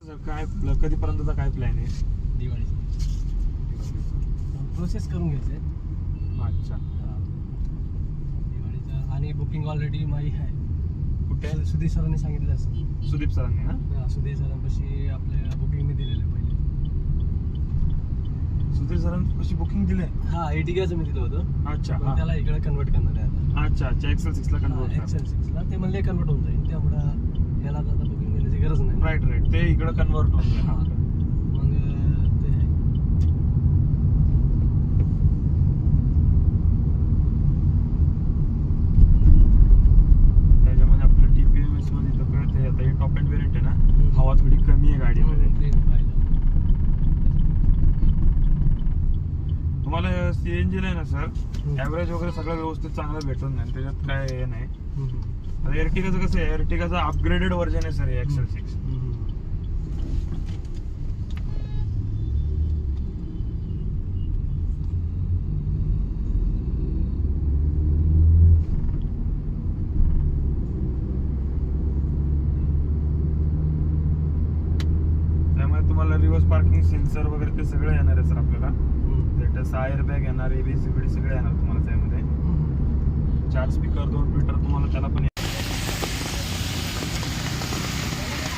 Sir काय कधीपर्यंतचा काय plan आहे? दिवाळीचा प्रोसेस करून घ्यायचं आहे. अच्छा. दिवाळीचा आणि बुकिंग ऑलरेडी माझी आहे. कुठे? सुधीर सरांनी सांगितलं असं. सुदीप सरांनी. हा, सुधीर सरांपाशी आपल्या बुकिंगने दिलेलं आहे पहिले. सुधीर सरांची बुकिंग दिले? हा, एटिगाचं मी दिलं होतं. अच्छा. पण त्याला इकडे कन्वर्ट करणार आहे आता. अच्छा अच्छा, XL6 ला कन्वर्ट. XL6 ला ते म्हणले कन्वर्ट होऊन जाईल, त्यामुळे याला आता बुकिंग देण्याची गरज नाही. राईट राईट, ते इकडे कन्वर्ट होऊन जाईल. हा, मग ते त्याच्यामध्ये आपलं TPMS मध्ये तर कळतंय आता हे टॉप एंड व्हेरियंट आहे ना, हवा थोडी कमी आहे गाडीमध्ये. तुम्हाला CNG ला आहे ना सर, ॲव्हरेज वगैरे सगळं व्यवस्थित चांगलं भेटून जाईल, त्याच्यात काय हे नाही. आता एर्टिगाचं कसं आहे, एर्टिगाचं अपग्रेडेड व्हर्जन आहे सर हे XL6. त्यामुळे तुम्हाला रिव्हर्स पार्किंग सेन्सर वगैरे ते सगळं येणार आहे सर आपल्याला. टायर बॅग येणार, ABS सगळे येणार तुम्हाला त्यामध्ये. 4 स्पीकर 2 ट्विटर तुम्हाला त्याला पण